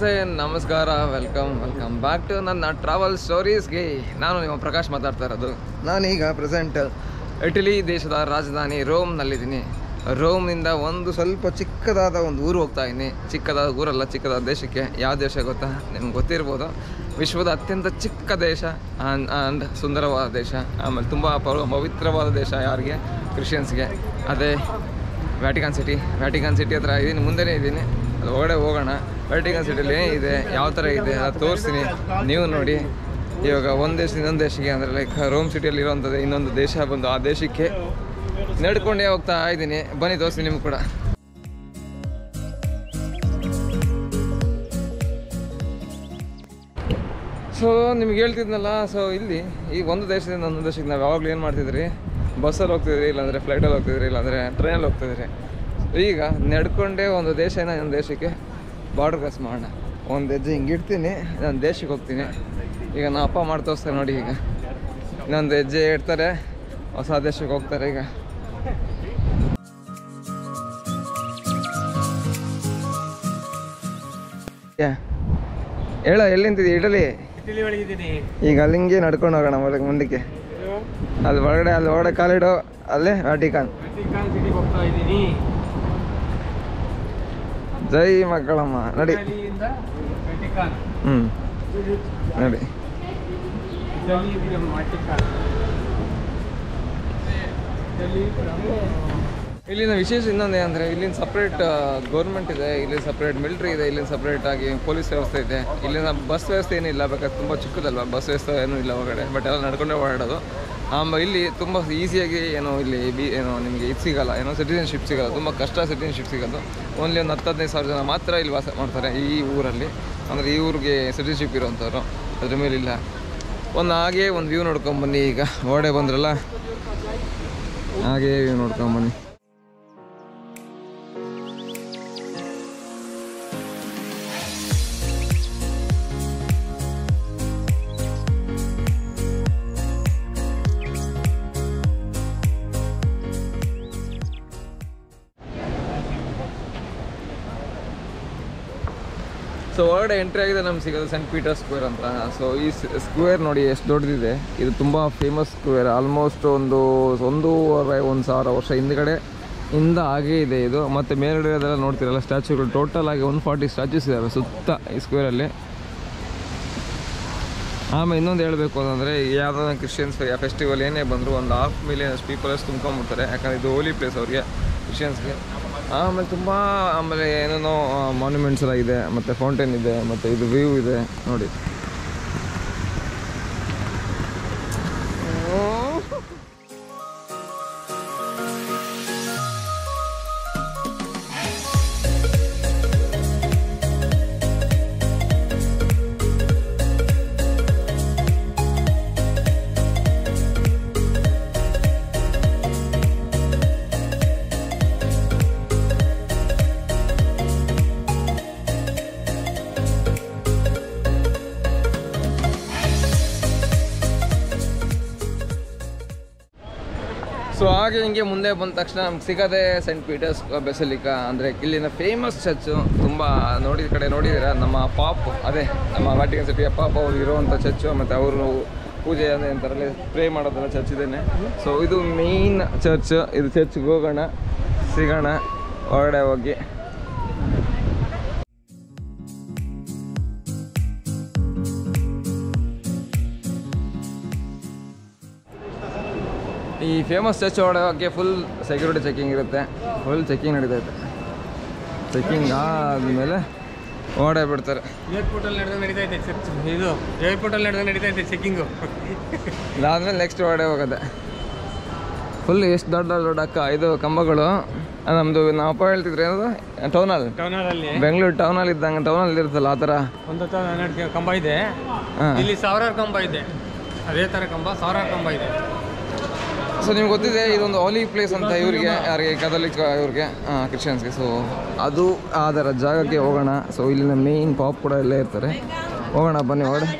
ನಮಸ್ತೆ ನಮಸ್ಕಾರ welcome back to ನನ್ನ ಟ್ರಾವೆಲ್ ಸ್ಟೋರೀಸ್ಗೆ. ನಾನು ನಿಮ್ಮ ಪ್ರಕಾಶ್ ಮಾತಾಡ್ತಾ ಇರೋದು. ನಾನೀಗ ಪ್ರೆಸೆಂಟ್ ಇಟಲಿ ದೇಶದ ರಾಜಧಾನಿ ರೋಮ್ನಲ್ಲಿದ್ದೀನಿ. ರೋಮ್ನಿಂದ ಒಂದು ಸ್ವಲ್ಪ ಚಿಕ್ಕದಾದ ಒಂದು ಊರು ಹೋಗ್ತಾ ಇದ್ದೀನಿ. ಚಿಕ್ಕದಾದ ಊರಲ್ಲ, ಚಿಕ್ಕದಾದ ದೇಶಕ್ಕೆ. ಯಾವ ದೇಶ ಗೊತ್ತಾ? ನಿಮ್ಗೆ ಗೊತ್ತಿರ್ಬೋದು. ವಿಶ್ವದ ಅತ್ಯಂತ ಚಿಕ್ಕ ದೇಶ ಆ್ಯಂಡ್ ಸುಂದರವಾದ ದೇಶ, ಆಮೇಲೆ ತುಂಬ ಪವಿತ್ರವಾದ ದೇಶ ಯಾರಿಗೆ? ಕ್ರಿಶ್ಚಿಯನ್ಸ್ಗೆ. ಅದೇ ವ್ಯಾಟಿಕನ್ ಸಿಟಿ ಹತ್ರ ಇದ್ದೀನಿ, ಮುಂದೆನೇ ಇದ್ದೀನಿ. ಅದು ಒಳಗಡೆ ಹೋಗೋಣ. ವ್ಯಾಟಿಕನ್ ಸಿಟಿಯಲ್ಲಿ ಏನಿದೆ, ಯಾವ ಥರ ಇದೆ ಅದು ತೋರಿಸ್ತೀನಿ, ನೀವು ನೋಡಿ. ಇವಾಗ ಒಂದು ದೇಶದಿಂದ ಇನ್ನೊಂದು ದೇಶಕ್ಕೆ ಅಂದರೆ ಲೈಕ್ ರೋಮ್ ಸಿಟಿಯಲ್ಲಿ ಇರೋವಂಥದ್ದು ಇನ್ನೊಂದು ದೇಶ ಬಂದು ಆ ದೇಶಕ್ಕೆ ನಡ್ಕೊಂಡೇ ಹೋಗ್ತಾ ಇದ್ದೀನಿ. ಬನ್ನಿ ತೋರಿಸ್ತೀನಿ ನಿಮ್ಗೆ ಕೂಡ. ಸೊ ನಿಮ್ಗೆ ಹೇಳ್ತಿದ್ನಲ್ಲ, ಸೊ ಇಲ್ಲಿ ಈ ಒಂದು ದೇಶದಿಂದ ಒಂದು ದೇಶಕ್ಕೆ ನಾವು ಯಾವಾಗಲೂ ಏನು ಮಾಡ್ತಿದ್ರಿ? ಬಸ್ಸಲ್ಲಿ ಹೋಗ್ತಿದ್ರಿ, ಇಲ್ಲಾಂದರೆ ಫ್ಲೈಟಲ್ಲಿ ಹೋಗ್ತಿದ್ರಿ, ಇಲ್ಲಾಂದರೆ ಟ್ರೈನಲ್ಲಿ ಹೋಗ್ತಿದ್ರಿ. ಈಗ ನಡ್ಕೊಂಡೇ ಒಂದು ದೇಶನ ಇನ್ನೊಂದು ದೇಶಕ್ಕೆ ಬಾರ್ಡರ್ ಕ್ರಾಸ್ ಮಾಡೋಣ. ಒಂದು ಹೆಜ್ಜೆ ಹಿಂಗೆ ಇಡ್ತೀನಿ, ನಾನು ದೇಶಕ್ಕೆ ಹೋಗ್ತೀನಿ. ಈಗ ನಮ್ಮ ಅಪ್ಪ ಮಾಡಿ ತೋರಿಸ್ತಾರೆ ನೋಡಿ. ಈಗ ಇನ್ನೊಂದು ಹೆಜ್ಜೆ ಇಡ್ತಾರೆ, ಹೊಸ ದೇಶಕ್ಕೆ ಹೋಗ್ತಾರೆ. ಈಗ ಹೇಳ, ಎಲ್ಲಿಂತಿದ್ದಿ? ಇಟಲಿ ಒಳಗಿದ್ದೀನಿ. ಈಗ ಅಲ್ಲಿಂಗೆ ನಡ್ಕೊಂಡು ಹೋಗೋಣ ಒಳಗೆ ಮುಂದಕ್ಕೆ. ಅಲ್ಲಿ ಒಳಗಡೆ ಕಾಲಿಡೋ, ಅಲ್ಲೇ ವ್ಯಾಟಿಕನ್. ಜೈ ಮಕ್ಕಳಮ್ಮ ನಡಿ. ನಡಿ. ಇಲ್ಲಿನ ವಿಶೇಷ ಇನ್ನೊಂದು ಏನಂದರೆ, ಇಲ್ಲಿನ ಸಪ್ರೇಟ್ ಗೌರ್ಮೆಂಟ್ ಇದೆ, ಇಲ್ಲಿ ಸಪ್ರೇಟ್ ಮಿಲಿಟ್ರಿ ಇದೆ, ಇಲ್ಲಿನ ಸಪ್ರೇಟ್ ಆಗಿ ಪೊಲೀಸ್ ವ್ಯವಸ್ಥೆ ಇದೆ. ಇಲ್ಲಿನ ಬಸ್ ವ್ಯವಸ್ಥೆ ಏನಿಲ್ಲ, ಬೇಕಾದ್ರೆ ತುಂಬ ಚಿಕ್ಕದಲ್ವ, ಬಸ್ ವ್ಯವಸ್ಥೆ ಏನೂ ಇಲ್ಲ ಹೊರಗಡೆ, ಬಟ್ ಎಲ್ಲ ನಡ್ಕೊಂಡೇ ಓಡಾಡೋದು. ಇಲ್ಲಿ ತುಂಬ ಈಸಿಯಾಗಿ ಇಲ್ಲಿ ನಿಮಗೆ ಇದು ಸಿಗೋಲ್ಲ, ಸಿಟಿಸನ್ಶಿಪ್ ಸಿಗೋಲ್ಲ. ತುಂಬ ಕಷ್ಟ ಸಿಟಿಸನ್ಶಿಪ್ ಸಿಗೋದು. ಓನ್ಲಿ ಒಂದು 10-15 ಸಾವಿರ ಜನ ಮಾತ್ರ ಇಲ್ಲಿ ವಾಸ ಮಾಡ್ತಾರೆ ಈ ಊರಲ್ಲಿ. ಅಂದರೆ ಈ ಊರಿಗೆ ಸಿಟಿಸನ್ಶಿಪ್ ಇರೋವಂಥವ್ರು, ಅದ್ರ ಮೇಲಿಲ್ಲ. ಹಾಗೇ ಒಂದು ವ್ಯೂ ನೋಡ್ಕೊಂಬನ್ನಿ. ಈಗ ಓಡೆ ಬಂದ್ರಲ್ಲ, ಹಾಗೇ ವ್ಯೂ ನೋಡ್ಕೊಂಬನ್ನಿ. ಸೊ ಹೊರಗಡೆ ಎಂಟ್ರಿ ಆಗಿದೆ, ನಮ್ಗೆ ಸಿಗೋದು ಸೆಂಟ್ ಪೀಟರ್ ಸ್ಕ್ವೇರ್ ಅಂತ. ಸೊ ಈ ಸ್ಕ್ವೇರ್ ನೋಡಿ ಎಷ್ಟು ದೊಡ್ಡದಿದೆ. ಇದು ತುಂಬ ಫೇಮಸ್ ಸ್ಕ್ವೇರ್. ಆಲ್ಮೋಸ್ಟ್ ಒಂದೂವರೆ 1,000 ವರ್ಷ ಹಿಂದ್ಗಡೆಯಿಂದ ಹಾಗೇ ಇದೆ ಇದು. ಮತ್ತು ಮೇಲ್ಗಡೆ ಅದೆಲ್ಲ ನೋಡ್ತಿರಲ್ಲ ಸ್ಟ್ಯಾಚ್ಯೂಗಳು, ಟೋಟಲ್ ಆಗಿ 140 ಸ್ಟ್ಯಾಚ್ಯೂಸ್ ಇದ್ದಾವೆ ಸುತ್ತ ಈ ಸ್ಕ್ವೇರಲ್ಲಿ. ಆಮೇಲೆ ಇನ್ನೊಂದು ಹೇಳಬೇಕು ಅಂತಂದರೆ, ಯಾವುದೋ ಕ್ರಿಶ್ಚಿಯನ್ಸ್ ಫೆಸ್ಟಿವಲ್ ಏನೇ ಬಂದರೂ ಒಂದು 500,000 ಪೀಪಲ್ಸ್ ತುಂಬ್ಕೊಂಡ್ಬಿಡ್ತಾರೆ. ಯಾಕಂದರೆ ಇದು ಹೋಲಿ ಪ್ಲೇಸ್ ಅವ್ರಿಗೆ, ಕ್ರಿಶ್ಚಿಯನ್ಸ್ಗೆ. ಆಮೇಲೆ ಏನೇನೋ ಮಾನ್ಯುಮೆಂಟ್ಸ್ ಎಲ್ಲ ಇದೆ, ಮತ್ತು ಫೌಂಟೇನ್ ಇದೆ, ಮತ್ತು ಇದು ವ್ಯೂ ಇದೆ ನೋಡಿ. ಸೊ ಹಾಗೆ ಹಿಂಗೆ ಮುಂದೆ ಬಂದ ತಕ್ಷಣ ನಮ್ಗೆ ಸಿಗೋದೆ ಸೆಂಟ್ ಪೀಟರ್ಸ್ ಬೆಸಲಿಕಾ. ಅಂದರೆ ಇಲ್ಲಿನ ಫೇಮಸ್ ಚರ್ಚು. ತುಂಬ ನೋಡಿದ್ದೀರಾ, ನಮ್ಮ ಪಾಪ್, ಅದೇ ನಮ್ಮ ವ್ಯಾಟಿಕನ್ ಸಿಟಿಯ ಪಾಪ್ ಅವ್ರು ಇರೋವಂಥ ಚರ್ಚು. ಮತ್ತು ಅವರು ಪೂಜೆ ಅಂತಾರಲ್ಲಿ ಪ್ರೇ ಮಾಡೋದೆಲ್ಲ ಚರ್ಚ್ ಇದೇನೆ. ಸೊ ಇದು ಮೇಯ್ನ್ ಚರ್ಚ್. ಇದು ಚರ್ಚ್ಗೆ ಹೋಗೋಣ, ಸಿಗೋಣ ಹೊರಗಡೆ ಹೋಗಿ. ಈ ಫೇಮಸ್ ಚರ್ಚ್ ಒಳಗೆ ಫುಲ್ ಸೆಕ್ಯೂರಿಟಿ ಚೆಕಿಂಗ್ ಇರುತ್ತೆ. ಫುಲ್ ಚೆಕಿಂಗ್ ನಡೀತೈತೆ. ಚೆಕಿಂಗ್ ಆದಮೇಲೆ ಓಡೇ ಬಿಡ್ತಾರೆ. ಏರ್ಪೋರ್ಟಲ್ಲಿ ನಡೀತೈತೆ ಚರ್ಚ್. ಇದು ಏರ್ಪೋರ್ಟಲ್ಲಿ ನಡೀತೈತೆ ಚೆಕಿಂಗು. ಇದಾದ್ಮೇಲೆ ನೆಕ್ಸ್ಟ್ ಓಡೇ ಹೋಗೋದೆ. ಫುಲ್ ಎಷ್ಟು ದೊಡ್ಡ ಅಕ್ಕ ಇದು ಕಂಬಗಳು. ನಮ್ಮದು ನಾವು ಅಪ್ಪ ಹೇಳ್ತಿದ್ರೆ ಏನದು ಟೌನಲ್ಲಿ ಬೆಂಗಳೂರು ಟೌನಲ್ಲಿ ಇದ್ದಂಗೆ ಟೌನಲ್ಲಿ ಇರುತ್ತಲ್ಲ ಆ ಥರ 112 ಕಂಬ ಇದೆ. ಇಲ್ಲಿ 1000 ಕಂಬ ಇದೆ. ಅದೇ ಥರ ಕಂಬ 1000 ಕಂಬ ಇದೆ. ಸೊ ನಿಮ್ಗೆ ಗೊತ್ತಿದೆ ಇದೊಂದು ಹೋಲಿ ಪ್ಲೇಸ್ ಅಂತ ಇವ್ರಿಗೆ, ಯಾರಿಗೆ ಕ್ಯಾಥಲಿಕ್ ಇವ್ರಿಗೆ, ಕ್ರಿಶ್ಚಿಯನ್ಸ್ಗೆ. ಸೊ ಅದು ಅದರ ಜಾಗಕ್ಕೆ ಹೋಗೋಣ. ಸೊ ಇಲ್ಲಿನ ಮೇಯ್ನ್ ಪಾಪ್ ಕೂಡ ಇಲ್ಲೇ ಇರ್ತಾರೆ. ಹೋಗೋಣ ಬನ್ನಿ ಹೊರಡೆ.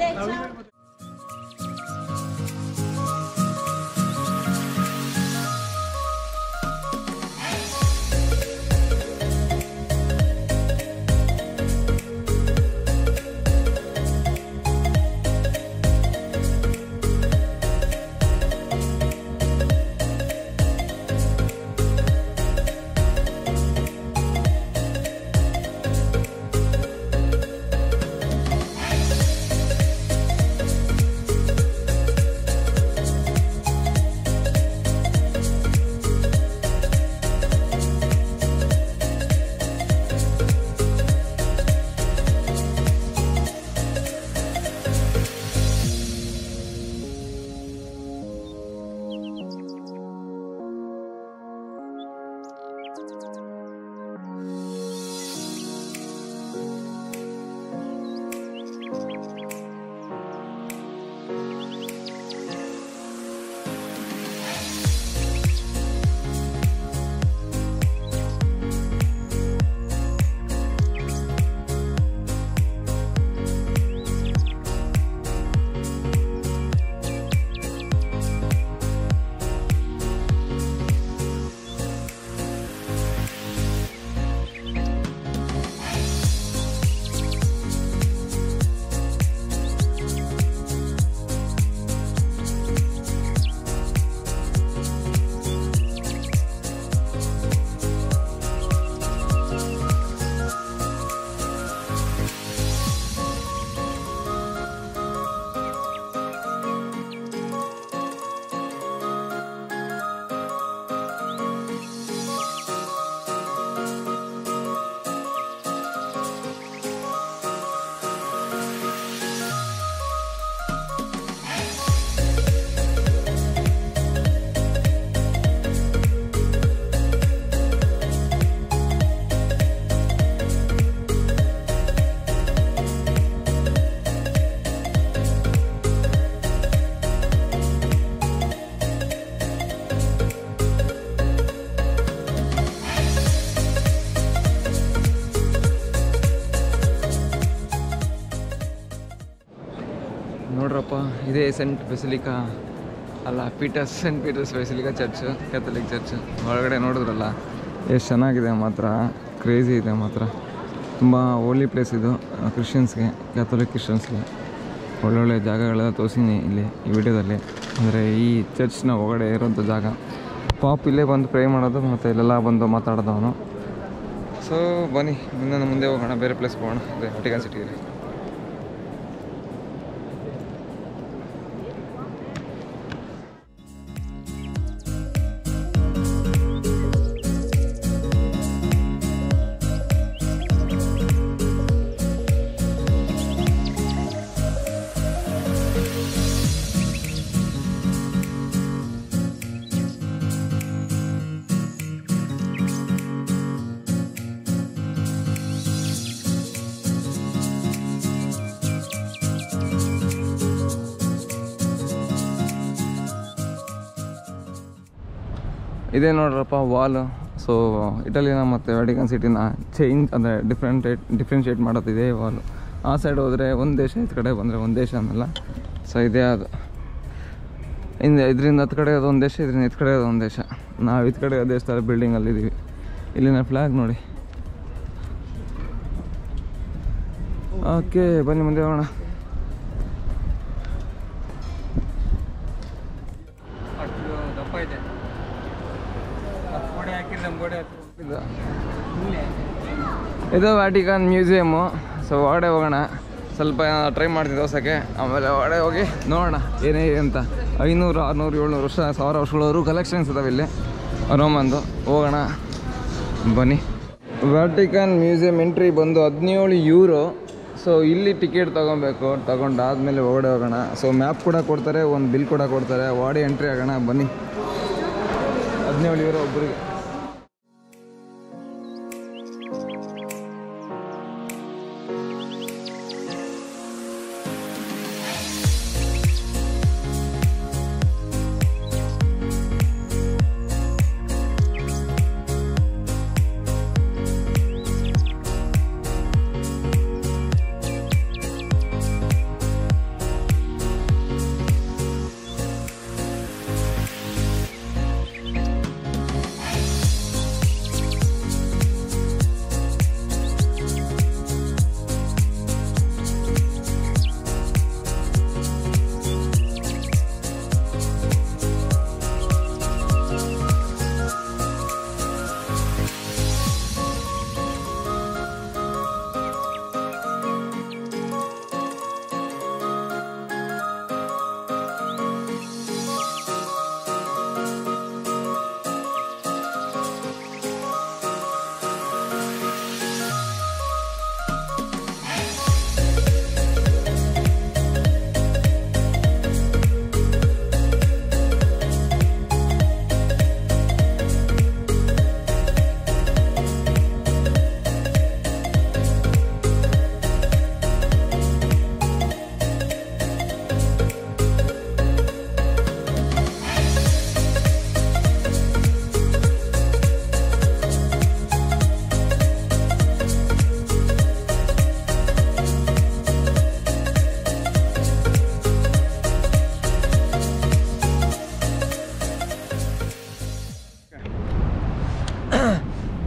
ಇದೇ ಸೆಂಟ್ ಬೆಸಿಲಿಕಾ ಅಲ್ಲ Saint Peter's Basilica church, catholic church. ಒಳಗಡೆ ನೋಡಿದ್ರಲ್ಲ ಎಷ್ಟು ಚೆನ್ನಾಗಿದೆ ಮಾತ್ರ, ಕ್ರೇಜಿ ಇದೆ ಮಾತ್ರ. ತುಂಬ ಹೋಲಿ ಪ್ಲೇಸ್ ಇದು ಕ್ರಿಶ್ಚಿಯನ್ಸ್ಗೆ, ಕ್ಯಾಥಲಿಕ್ ಕ್ರಿಶ್ಚಿಯನ್ಸ್ಗೆ. ಒಳ್ಳೊಳ್ಳೆ ಜಾಗಗಳೆಲ್ಲ ತೋರಿಸಿನಿ ಇಲ್ಲಿ ಈ ವಿಡಿಯೋದಲ್ಲಿ. ಅಂದರೆ ಈ ಚರ್ಚ್ನ ಒಳಗಡೆ ಇರೋಂಥ ಜಾಗ. ಪಾಪ್ ಇಲ್ಲೇ ಬಂದು ಪ್ರೇ ಮಾಡೋದು ಮತ್ತು ಇಲ್ಲೆಲ್ಲ ಬಂದು ಮಾತಾಡೋದು ಅವನು. ಸೊ ಬನ್ನಿ ಮುಂದೆ ಹೋಗೋಣ, ಬೇರೆ ಪ್ಲೇಸ್ಗೆ ಹೋಗೋಣ, ಅದೇ ವ್ಯಾಟಿಕನ್ ಸಿಟಿಯಲ್ಲಿ. ಇದೇ ನೋಡ್ರಪ್ಪ ವಾಲ್. ಸೊ ಇಟಲಿನ ಮತ್ತು ವ್ಯಾಟಿಕನ್ ಸಿಟಿನ ಚೇಂಜ್ ಅಂದರೆ ಡಿಫ್ರೆನ್ಷಿಯೇಟ್ ಮಾಡೋದಿದೆ ವಾಲು. ಆ ಸೈಡ್ ಹೋದರೆ ಒಂದು ದೇಶ, ಈ ಕಡೆ ಬಂದರೆ ಒಂದು ದೇಶ ಅನ್ನಲ್ಲ. ಸೊ ಇದೇ ಅದು ಇದರಿಂದ ಹತ್ತು ಕಡೆ ಅದೊಂದು ದೇಶ, ಇದರಿಂದ ಇದು ಕಡೆ ಅದೊಂದು ದೇಶ. ನಾವು ಇದು ಕಡೆ ದೇಶದಲ್ಲಿ ಬಿಲ್ಡಿಂಗಲ್ಲಿದ್ದೀವಿ. ಇಲ್ಲಿನ ಫ್ಲ್ಯಾಗ್ ನೋಡಿ. ಓಕೆ ಬನ್ನಿ ಮುಂದೆ ಹೋಗೋಣ. ದಪ್ಪ ಇದೆ ಇದು ವ್ಯಾಟಿಕನ್ ಮ್ಯೂಸಿಯಮ್ಮು. ಸೊ ಒಳಗಡೆ ಹೋಗೋಣ, ಸ್ವಲ್ಪ ಟ್ರೈ ಮಾಡ್ತೀನಿ ತೋರ್ಸೋಕ್ಕೆ. ಆಮೇಲೆ ಒಳಗಡೆ ಹೋಗಿ ನೋಡೋಣ ಏನೇನಿದೆ ಅಂತ. 500, 600, 700 ವರ್ಷ, 1000 ವರ್ಷಗಳವರು ಕಲೆಕ್ಷನ್ಸ್ ಇದಾವೆ ಇಲ್ಲಿ ರೋಮಂದು. ಹೋಗೋಣ ಬನ್ನಿ. ವ್ಯಾಟಿಕನ್ ಮ್ಯೂಸಿಯಂ ಎಂಟ್ರಿ ಬಂದು 17 ಯೂರೋ. ಸೊ ಇಲ್ಲಿ ಟಿಕೆಟ್ ತೊಗೊಬೇಕು, ತೊಗೊಂಡಾದ್ಮೇಲೆ ಒಳಗಡೆ ಹೋಗೋಣ. ಸೊ ಮ್ಯಾಪ್ ಕೂಡ ಕೊಡ್ತಾರೆ, ಒಂದು ಬಿಲ್ ಕೂಡ ಕೊಡ್ತಾರೆ. ಒಳಗಡೆ ಎಂಟ್ರಿ ಆಗೋಣ ಬನ್ನಿ. 17 ಯೂರೋ ಒಬ್ಬರಿಗೆ.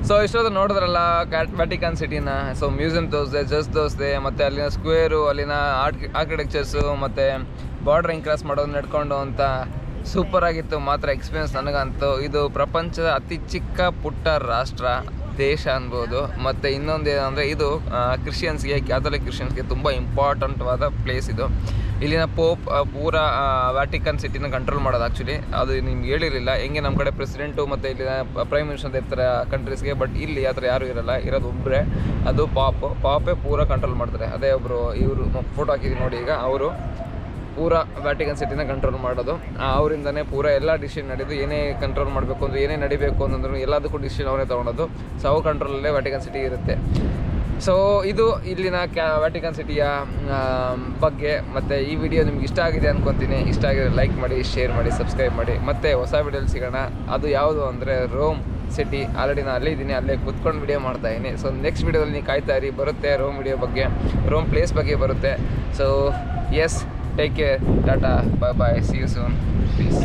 ಸೊ ಇಷ್ಟೊತ್ತು ನೋಡಿದ್ರಲ್ಲ ವ್ಯಾಟಿಕನ್ ಸಿಟಿನ. ಸೊ ಮ್ಯೂಸಿಯಂ ತೋರಿಸಿದೆ, ಜಸ್ಟ್ ತೋರಿಸಿದೆ, ಮತ್ತು ಅಲ್ಲಿನ ಸ್ಕ್ವೇರು, ಅಲ್ಲಿನ ಆರ್ಕಿಟೆಕ್ಚರ್ಸು, ಮತ್ತು ಬಾರ್ಡ್ರಿಂಗ್ ಕ್ರಾಸ್ ಮಾಡೋದು ನಡ್ಕೊಂಡು ಅಂತ ಸೂಪರಾಗಿತ್ತು ಮಾತ್ರ ಎಕ್ಸ್ಪೀರಿಯನ್ಸ್ ನನಗಂತೂ. ಇದು ಪ್ರಪಂಚದ ಅತಿ ಚಿಕ್ಕ ಪುಟ್ಟ ರಾಷ್ಟ್ರ, ದೇಶ ಅನ್ಬೋದು. ಮತ್ತು ಇನ್ನೊಂದು ಏನಂದರೆ ಇದು ಕ್ರಿಶ್ಚಿಯನ್ಸ್ಗೆ, ಕ್ಯಾಥಲಿಕ್ ಕ್ರಿಶ್ಚಿಯನ್ಸ್ಗೆ ತುಂಬ ಇಂಪಾರ್ಟೆಂಟ್ವಾದ ಪ್ಲೇಸ್ ಇದು. ಇಲ್ಲಿನ ಪೋಪ್ ಪೂರಾ ವ್ಯಾಟಿಕನ್ ಸಿಟಿನ ಕಂಟ್ರೋಲ್ ಮಾಡೋದು. ಆ್ಯಕ್ಚುಲಿ ಅದು ನಿಮ್ಗೆ ಹೇಳಿರಲಿಲ್ಲ, ಹೆಂಗೆ ನಮ್ಮ ಕಡೆ ಪ್ರೆಸಿಡೆಂಟು ಮತ್ತು ಇಲ್ಲಿನ ಪ್ರೈಮ್ ಮಿನಿಸ್ಟರ್ ಅಂತ ಇರ್ತಾರೆ ಕಂಟ್ರೀಸ್ಗೆ. ಬಟ್ ಇಲ್ಲಿ ಆ ಥರ ಯಾರೂ ಇರೋಲ್ಲ, ಇರೋದು ಒಬ್ಬರೇ, ಅದು ಪಾಪೇ ಪೂರಾ ಕಂಟ್ರೋಲ್ ಮಾಡ್ತಾರೆ. ಅದೇ ಒಬ್ಬರು ಇವರು ಫೋಟೋ ಹಾಕಿದ್ದೀವಿ ನೋಡಿ, ಈಗ ಅವರು ಪೂರಾ ವ್ಯಾಟಿಕನ್ ಸಿಟಿನ ಕಂಟ್ರೋಲ್ ಮಾಡೋದು. ಅವರಿಂದನೇ ಪೂರಾ ಎಲ್ಲ ಡಿಸಿಷನ್ ನಡೆದು ಏನೇ ಕಂಟ್ರೋಲ್ ಮಾಡಬೇಕು ಅಂದರೆ, ಏನೇ ನಡಿಬೇಕು ಅಂತಂದ್ರೂ ಎಲ್ಲದಕ್ಕೂ ಡಿಸಿಷನ್ ಅವರೇ ತೊಗೊಳೋದು. ಸೊ ಅವ್ರ ಕಂಟ್ರೋಲಲ್ಲೇ ವ್ಯಾಟಿಕನ್ ಸಿಟಿ ಇರುತ್ತೆ. ಸೊ ಇದು ಇಲ್ಲಿನ ವ್ಯಾಟಿಕನ್ ಸಿಟಿಯ ಬಗ್ಗೆ. ಮತ್ತು ಈ ವಿಡಿಯೋ ನಿಮ್ಗೆ ಇಷ್ಟ ಆಗಿದೆ ಅಂದ್ಕೊತೀನಿ. ಇಷ್ಟ ಆಗಿದ್ರೆ ಲೈಕ್ ಮಾಡಿ, ಶೇರ್ ಮಾಡಿ, ಸಬ್ಸ್ಕ್ರೈಬ್ ಮಾಡಿ. ಮತ್ತು ಹೊಸ ವಿಡಿಯೋಲಿ ಸಿಗೋಣ. ಅದು ಯಾವುದು ಅಂದರೆ ರೋಮ್ ಸಿಟಿ. ಆಲ್ರೆಡಿ ನಾನು ಅಲ್ಲೇ ಇದ್ದೀನಿ, ಅಲ್ಲೇ ಕೂತ್ಕೊಂಡು ವಿಡಿಯೋ ಮಾಡ್ತಾಯಿದ್ದೀನಿ. ಸೊ ನೆಕ್ಸ್ಟ್ ವಿಡಿಯೋದಲ್ಲಿ ನೀವು ಕಾಯ್ತಾ ಇರಿ, ಬರುತ್ತೆ ರೋಮ್ ವಿಡಿಯೋ ಬಗ್ಗೆ, ರೋಮ್ ಪ್ಲೇಸ್ ಬಗ್ಗೆ ಬರುತ್ತೆ. ಸೊ ಎಸ್, ಟೇಕ್ ಕೇರ್, ಟಾಟಾ, bye bye, see you soon, piece.